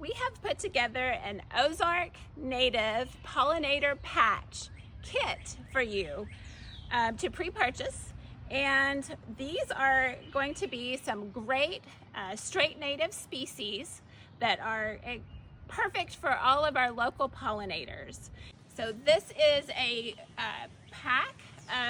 we have put together an Ozark Native Pollinator Patch kit for you to pre-purchase. And these are going to be some great straight native species that are perfect for all of our local pollinators. So this is a pack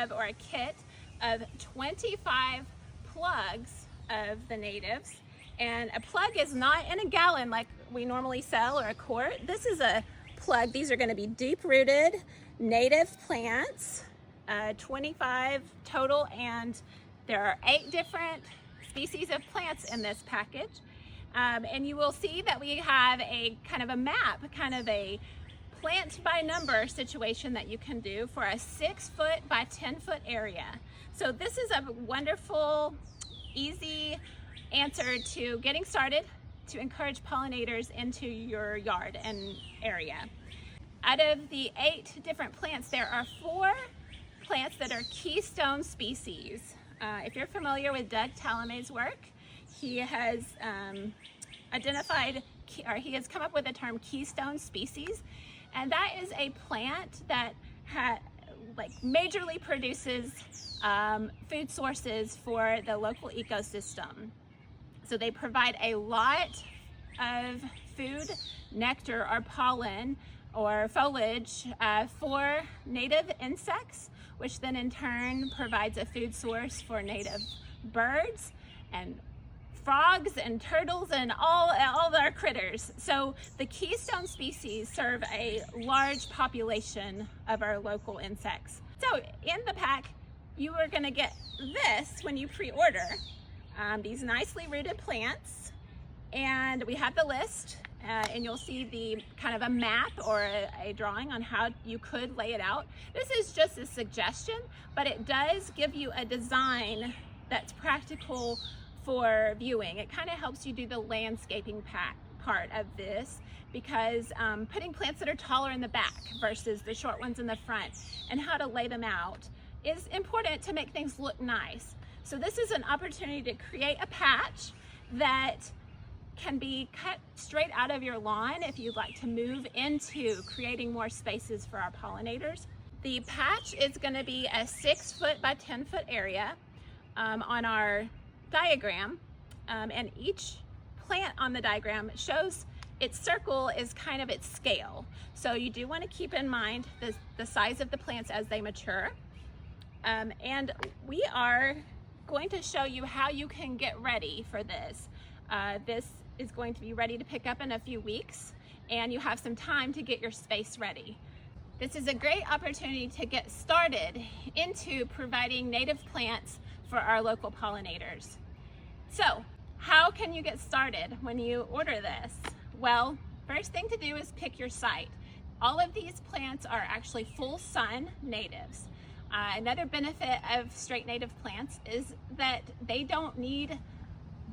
of, or a kit of 25 plugs of the natives. And a plug is not in a gallon like we normally sell, or a quart. This is a plug. These are going to be deep-rooted native plants, 25 total, and there are 8 different species of plants in this package. And you will see that we have a kind of a map, kind of a plant by number situation that you can do for a 6-foot by 10-foot area. So this is a wonderful, easy answer to getting started to encourage pollinators into your yard and area. Out of the 8 different plants, there are 4 plants that are keystone species. If you're familiar with Doug Talamay's work, he has identified, or he has come up with the term keystone species, and that is a plant that majorly produces food sources for the local ecosystem. So they provide a lot of food, nectar, or pollen, or foliage for native insects, which then in turn provides a food source for native birds and frogs and turtles and all of our critters. So the keystone species serve a large population of our local insects. So in the pack, you are going to get this when you pre-order, these nicely rooted plants, and we have the list, and you'll see the kind of a map or a drawing on how you could lay it out. This is just a suggestion, but it does give you a design that's practical for viewing. It kind of helps you do the landscaping part of this, because putting plants that are taller in the back versus the short ones in the front and how to lay them out is important to make things look nice. So this is an opportunity to create a patch that can be cut straight out of your lawn if you'd like to move into creating more spaces for our pollinators. The patch is going to be a 6-foot by 10-foot area on our diagram, and each plant on the diagram shows its circle is kind of its scale. So you do want to keep in mind the size of the plants as they mature. And we are going to show you how you can get ready for this. This is going to be ready to pick up in a few weeks, and you have some time to get your space ready. This is a great opportunity to get started into providing native plants for our local pollinators. So, how can you get started when you order this? Well, first thing to do is pick your site. All of these plants are actually full sun natives. Another benefit of straight native plants is that they don't need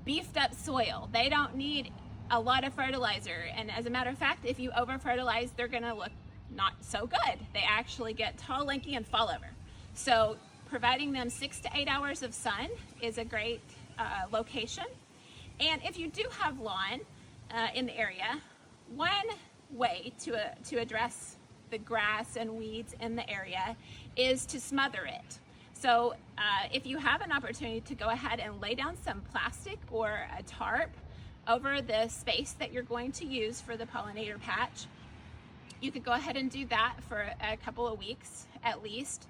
beefed up soil. They don't need a lot of fertilizer. And as a matter of fact, if you over fertilize, they're gonna look not so good. They actually get tall, lanky, and fall over. So providing them 6 to 8 hours of sun is a great location. And if you do have lawn in the area, one way to address the grass and weeds in the area is to smother it. So if you have an opportunity to go ahead and lay down some plastic or a tarp over the space that you're going to use for the pollinator patch, you could go ahead and do that for a couple of weeks at least.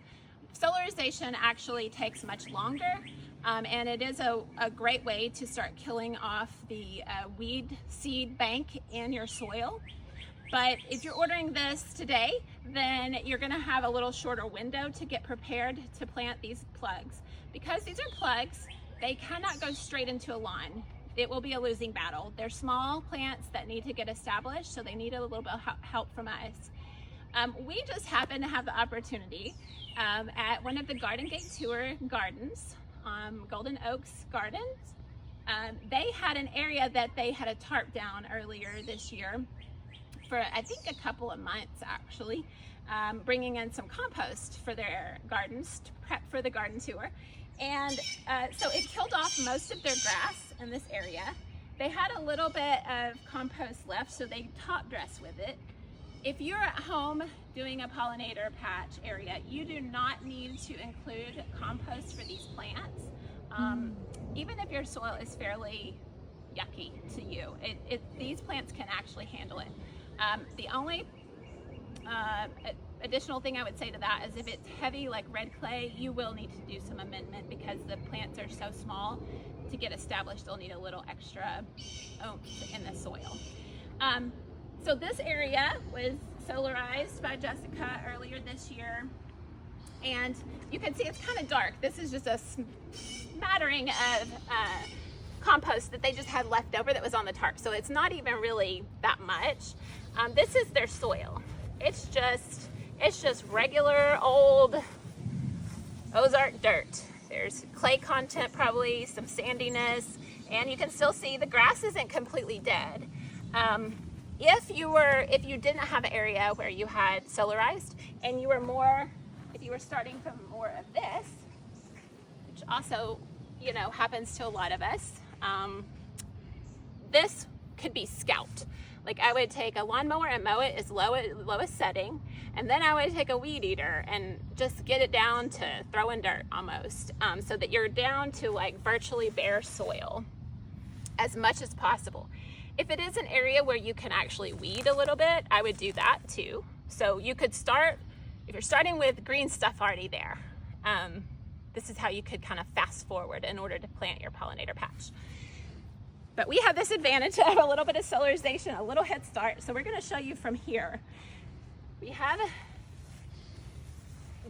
Solarization actually takes much longer, and it is a great way to start killing off the weed seed bank in your soil. But if you're ordering this today, then you're gonna have a little shorter window to get prepared to plant these plugs. Because these are plugs, they cannot go straight into a lawn. It will be a losing battle. They're small plants that need to get established, so they need a little bit of help from us. We just happen to have the opportunity at one of the Garden Gate Tour gardens, Golden Oaks Gardens. They had an area that they had a tarp down earlier this year for I think a couple of months actually, bringing in some compost for their gardens to prep for the garden tour. And so it killed off most of their grass in this area, They had a little bit of compost left, so they top dress with it. If you're at home doing a pollinator patch area, you do not need to include compost for these plants. Even if your soil is fairly yucky to you, these plants can actually handle it. The only additional thing I would say to that is if it's heavy like red clay, you will need to do some amendment because the plants are so small. To get established, they'll need a little extra oomph in the soil. So this area was solarized by Jessica earlier this year, and you can see it's kind of dark. This is just a smattering of compost that they just had left over that was on the tarp, so it's not even really that much. This is their soil. It's just regular old Ozark dirt. There's clay content, probably some sandiness, and you can still see the grass isn't completely dead. If you didn't have an area where you had solarized and if you were starting from more of this, which also, you know, happens to a lot of us, this could be scalped. Like I would take a lawnmower and mow it as lowest setting, and then I would take a weed eater and just get it down to throwing dirt almost, so that you're down to like virtually bare soil as much as possible. If it is an area where you can actually weed a little bit, I would do that too. So you could start, if you're starting with green stuff already there, this is how you could kind of fast forward in order to plant your pollinator patch. But we have this advantage of a little bit of solarization, a little head start. So we're going to show you from here. We have a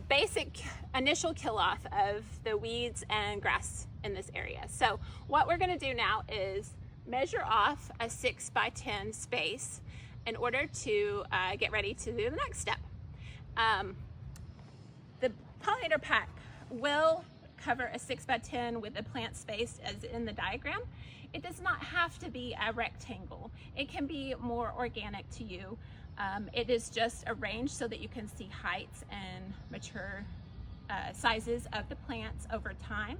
basic initial kill off of the weeds and grass in this area. So what we're going to do now is measure off a 6 by 10 space in order to get ready to do the next step. The pollinator pack will cover a 6 by 10 with the plant space as in the diagram. It does not have to be a rectangle. It can be more organic to you. It is just arranged so that you can see heights and mature sizes of the plants over time.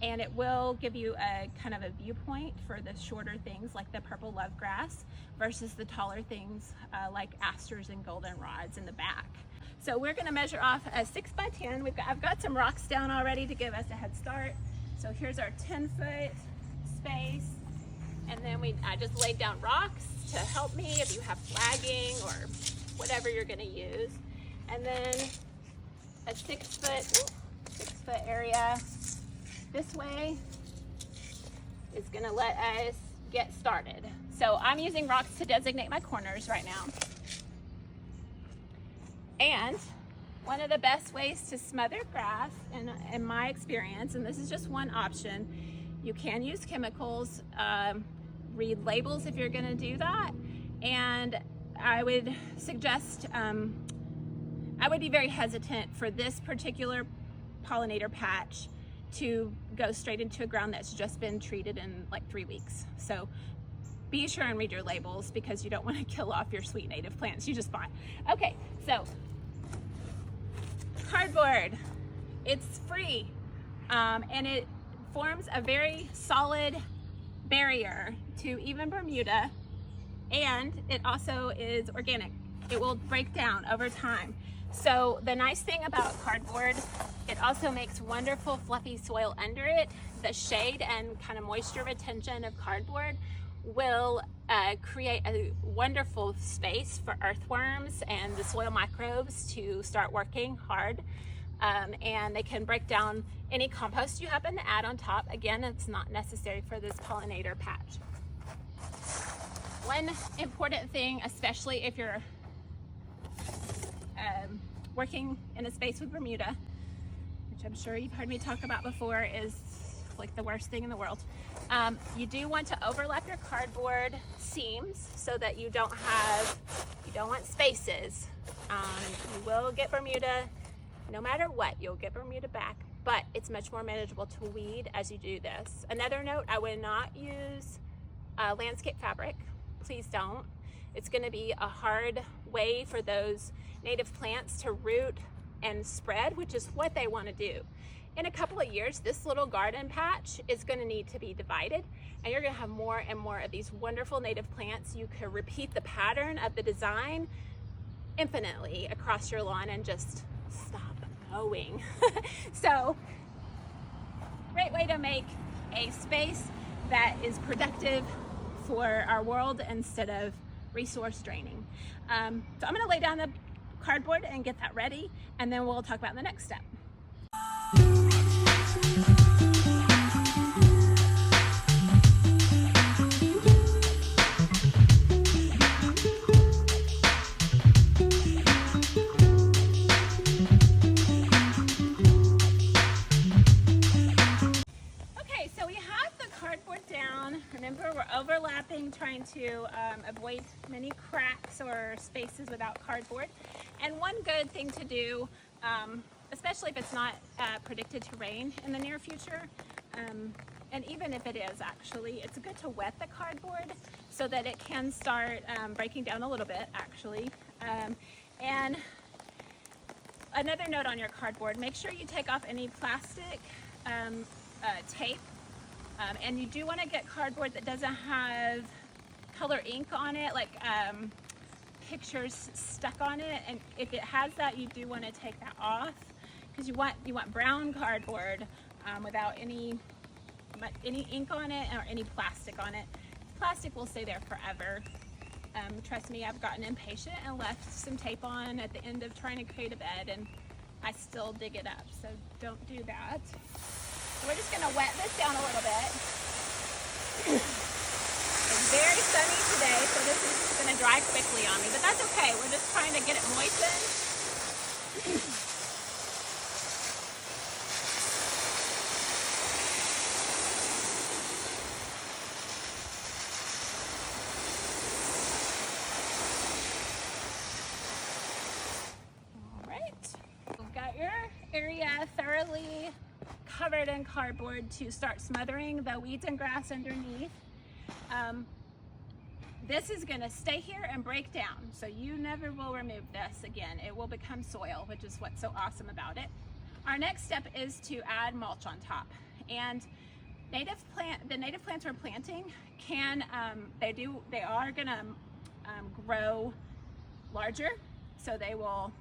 And it will give you a kind of a viewpoint for the shorter things like the purple lovegrass versus the taller things like asters and goldenrods in the back. So we're going to measure off a 6 by 10. I've got some rocks down already to give us a head start. So here's our 10-foot space, and then I just laid down rocks to help me if you have flagging or whatever you're going to use. And then a 6 foot area this way is going to let us get started. So I'm using rocks to designate my corners right now. And one of the best ways to smother grass, in my experience, and this is just one option, you can use chemicals, read labels if you're going to do that, and I would suggest, I would be very hesitant for this particular pollinator patch to go straight into a ground that's just been treated in like 3 weeks. So be sure and read your labels because you don't want to kill off your sweet native plants you just bought. Okay, so cardboard, it's free, and it forms a very solid barrier to even Bermuda, and it also is organic. It will break down over time. So the nice thing about cardboard, it also makes wonderful fluffy soil under it. The shade and kind of moisture retention of cardboard will create a wonderful space for earthworms and the soil microbes to start working hard. And they can break down any compost you happen to add on top. Again, it's not necessary for this pollinator patch. One important thing, especially if you're working in a space with Bermuda, which I'm sure you've heard me talk about before, is like the worst thing in the world. You do want to overlap your cardboard seams so that you don't want spaces. You will get Bermuda, no matter what, you'll get Bermuda back, but it's much more manageable to weed as you do this. Another note, I would not use landscape fabric. Please don't. It's going to be a hard way for those native plants to root and spread, which is what they want to do. in a couple of years, this little garden patch is going to need to be divided, and you're going to have more and more of these wonderful native plants. You could repeat the pattern of the design infinitely across your lawn and just stop mowing. So, great way to make a space that is productive for our world instead of resource draining. So I'm going to lay down the cardboard and get that ready, and then we'll talk about the next step. Okay, so we have the cardboard down. Remember, we're overlapping, trying to avoid many cracks or spaces without cardboard. And one good thing to do, especially if it's not predicted to rain in the near future, and even if it is actually, it's good to wet the cardboard so that it can start breaking down a little bit actually. And another note on your cardboard, make sure you take off any plastic tape, and you do want to get cardboard that doesn't have color ink on it, like pictures stuck on it, and if it has that, you do want to take that off, because you want brown cardboard without any ink on it or any plastic on it. Plastic will stay there forever. Trust me, I've gotten impatient and left some tape on at the end of trying to create a bed, and I still dig it up, so don't do that. So we're just going to wet this down a little bit. It's very sunny today, so this is just going to dry quickly on me, but that's okay. We're just trying to get it moistened. All right, we've got your area thoroughly covered in cardboard to start smothering the weeds and grass underneath. This is going to stay here and break down, so you never will remove this again. It will become soil, which is what's so awesome about it. Our next step is to add mulch on top, and the native plants we're planting can they are going to grow larger, so they will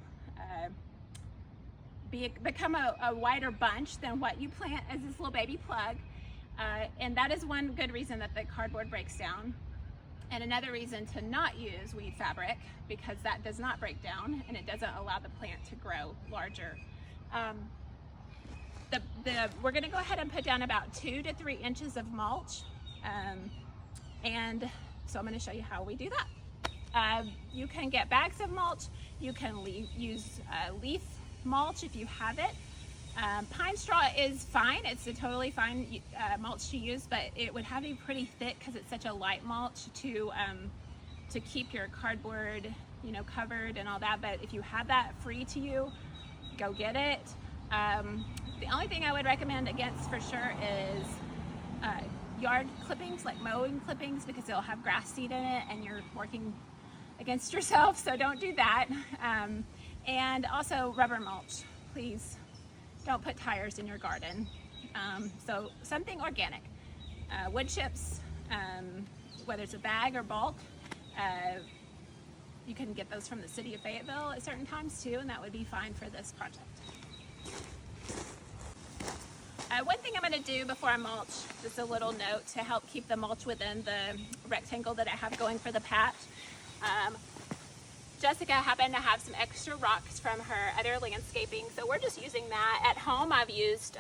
become a wider bunch than what you plant as this little baby plug, and that is one good reason that the cardboard breaks down. And another reason to not use weed fabric, because that does not break down and it doesn't allow the plant to grow larger. We're going to go ahead and put down about 2 to 3 inches of mulch, and so I'm going to show you how we do that. You can get bags of mulch. You can use leaf mulch if you have it. Pine straw is fine. It's a totally fine mulch to use, but it would have to be pretty thick because it's such a light mulch to keep your cardboard, covered and all that. But if you have that free to you, go get it. The only thing I would recommend against for sure is yard clippings, like mowing clippings, because it'll have grass seed in it and you're working against yourself, so don't do that. And also rubber mulch, please. Don't put tires in your garden. So something organic. Wood chips, whether it's a bag or bulk, you can get those from the city of Fayetteville at certain times too, and that would be fine for this project. One thing I'm going to do before I mulch, just a little note to help keep the mulch within the rectangle that I have going for the patch. Jessica happened to have some extra rocks from her other landscaping, so we're just using that. At home, I've used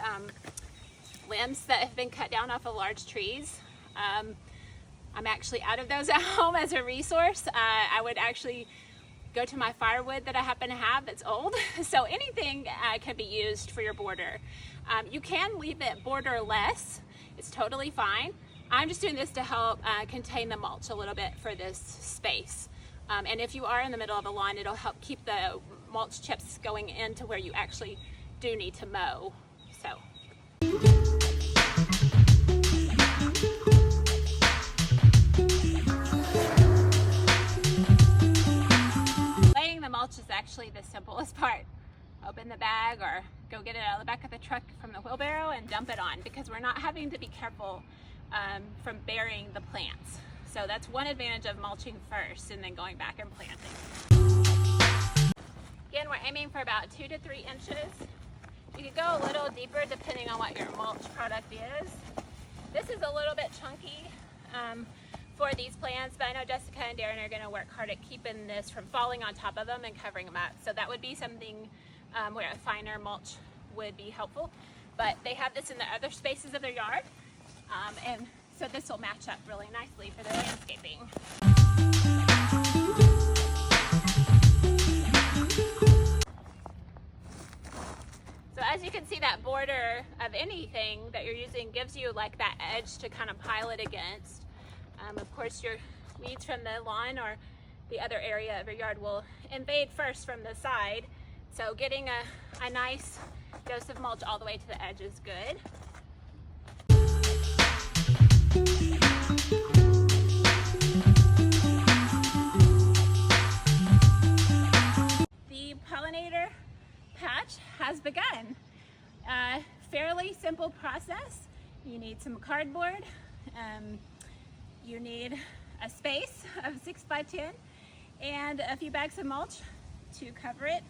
limbs that have been cut down off of large trees. I'm actually out of those at home as a resource. I would actually go to my firewood that I happen to have that's old. So anything can be used for your border. You can leave it borderless. It's totally fine. I'm just doing this to help contain the mulch a little bit for this space. And if you are in the middle of a lawn, it'll help keep the mulch chips going into where you actually do need to mow. So. Laying the mulch is actually the simplest part open the bag or go get it out of the back of the truck from the wheelbarrow and dump it on, because we're not having to be careful from burying the plants. So that's one advantage of mulching first and then going back and planting. Again, we're aiming for about 2 to 3 inches. You could go a little deeper depending on what your mulch product is. This is a little bit chunky for these plants, but I know Jessica and Darren are going to work hard at keeping this from falling on top of them and covering them up. So that would be something where a finer mulch would be helpful. But they have this in the other spaces of their yard, and so this will match up really nicely for the landscaping. So as you can see, that border of anything that you're using gives you like that edge to kind of pile it against. Of course, your weeds from the lawn or the other area of your yard will invade first from the side. So getting a nice dose of mulch all the way to the edge is good. The pollinator patch has begun. Fairly simple process. You need some cardboard. You need a space of 6 by 10 and a few bags of mulch to cover it,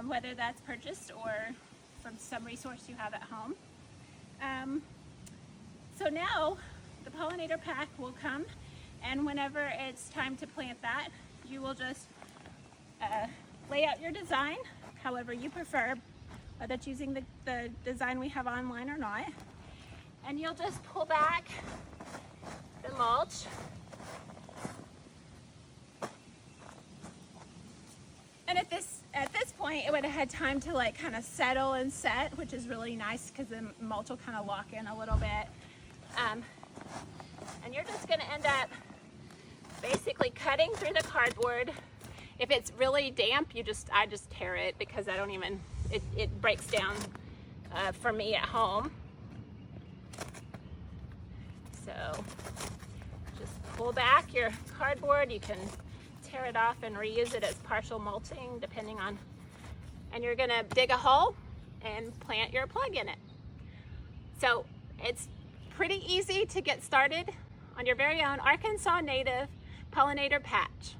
whether that's purchased or from some resource you have at home. So now the pollinator pack will come, and whenever it's time to plant that, you will just lay out your design however you prefer, whether it's using the design we have online or not, and you'll just pull back the mulch and at this point it would have had time to like kind of settle and set, which is really nice because the mulch will kind of lock in a little bit, and you're just going to end up basically cutting through the cardboard. If it's really damp, I just tear it because I don't even, it breaks down for me at home. So just pull back your cardboard. You can tear it off and reuse it as partial mulching depending on, and you're gonna dig a hole and plant your plug in it. So it's pretty easy to get started on your very own Arkansas Native Pollinator Patch.